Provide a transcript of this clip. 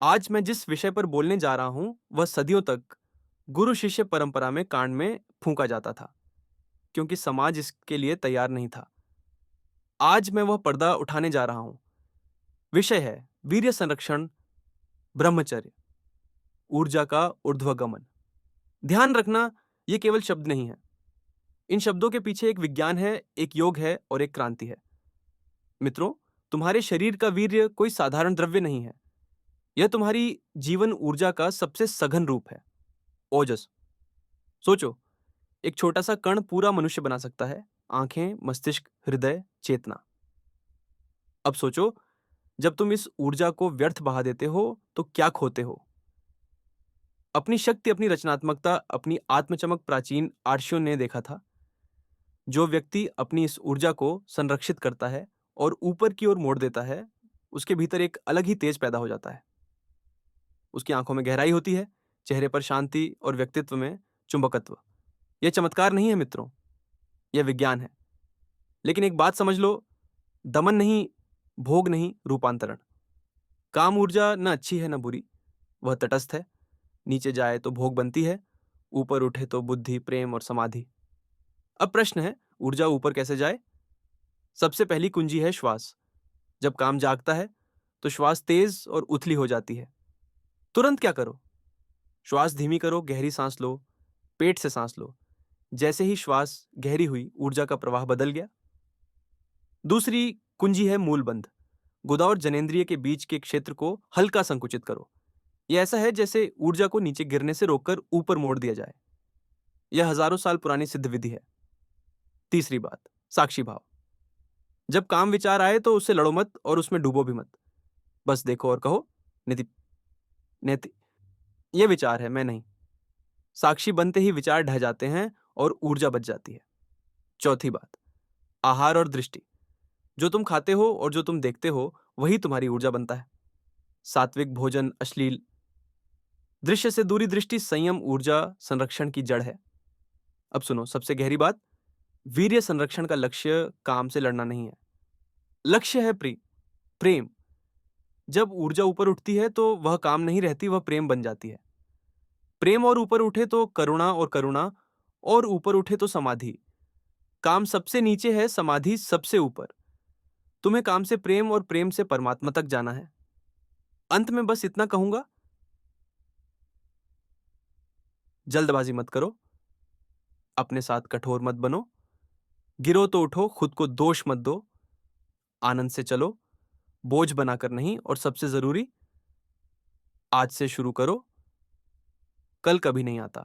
आज मैं जिस विषय पर बोलने जा रहा हूं वह सदियों तक गुरु शिष्य परंपरा में कांड में फूंका जाता था, क्योंकि समाज इसके लिए तैयार नहीं था। आज मैं वह पर्दा उठाने जा रहा हूं। विषय है वीर्य संरक्षण, ब्रह्मचर्य, ऊर्जा का ऊर्ध्वगमन। ध्यान रखना, ये केवल शब्द नहीं है। इन शब्दों के पीछे एक विज्ञान है, एक योग है और एक क्रांति है। मित्रों, तुम्हारे शरीर का वीर्य कोई साधारण द्रव्य नहीं है। यह तुम्हारी जीवन ऊर्जा का सबसे सघन रूप है, ओजस। सोचो, एक छोटा सा कण पूरा मनुष्य बना सकता है। आंखें, मस्तिष्क, हृदय, चेतना। अब सोचो, जब तुम इस ऊर्जा को व्यर्थ बहा देते हो तो क्या खोते हो? अपनी शक्ति, अपनी रचनात्मकता, अपनी आत्मचमक। प्राचीन आर्षियों ने देखा था, जो व्यक्ति अपनी इस ऊर्जा को संरक्षित करता है और ऊपर की ओर मोड़ देता है, उसके भीतर एक अलग ही तेज पैदा हो जाता है। उसकी आंखों में गहराई होती है, चेहरे पर शांति और व्यक्तित्व में चुंबकत्व। यह चमत्कार नहीं है मित्रों, यह विज्ञान है। लेकिन एक बात समझ लो, दमन नहीं, भोग नहीं, रूपांतरण। काम ऊर्जा न अच्छी है न बुरी, वह तटस्थ है। नीचे जाए तो भोग बनती है, ऊपर उठे तो बुद्धि, प्रेम और समाधि। अब प्रश्न है, ऊर्जा ऊपर कैसे जाए? सबसे पहली कुंजी है श्वास। जब काम जागता है तो श्वास तेज और उथली हो जाती है। तुरंत क्या करो? श्वास धीमी करो, गहरी सांस लो, पेट से सांस लो। जैसे ही श्वास गहरी हुई, ऊर्जा का प्रवाह बदल गया। दूसरी कुंजी है मूलबंध। गुदा और जनेंद्रिय के बीच के क्षेत्र को हल्का संकुचित करो। यह ऐसा है जैसे ऊर्जा को नीचे गिरने से रोककर ऊपर मोड़ दिया जाए। यह हजारों साल पुरानी सिद्ध विधि है। तीसरी बात, साक्षी भाव। जब काम विचार आए तो उससे लड़ो मत और उसमें डूबो भी मत। बस देखो और कहो, निधि नेति यह विचार है, मैं नहीं। साक्षी बनते ही विचार ढह जाते हैं और ऊर्जा बच जाती है। चौथी बात, आहार और दृष्टि। जो तुम खाते हो और जो तुम देखते हो, वही तुम्हारी ऊर्जा बनता है। सात्विक भोजन, अश्लील दृश्य से दूरी, दृष्टि, संयम ऊर्जा संरक्षण की जड़ है। अब सुनो, सबसे गहरी बात, वीर्य संरक्षण का लक्ष्य काम से लड़ना नहीं है। लक्ष्य है प्रेम। जब ऊर्जा ऊपर उठती है तो वह काम नहीं रहती, वह प्रेम बन जाती है। प्रेम और ऊपर उठे तो करुणा, और करुणा और ऊपर उठे तो समाधि। काम सबसे नीचे है, समाधि सबसे ऊपर। तुम्हें काम से प्रेम और प्रेम से परमात्मा तक जाना है। अंत में बस इतना कहूंगा, जल्दबाजी मत करो, अपने साथ कठोर मत बनो, गिरो तो उठो, खुद को दोष मत दो, आनंद से चलो, बोझ बनाकर नहीं। और सबसे जरूरी, आज से शुरू करो, कल कभी नहीं आता।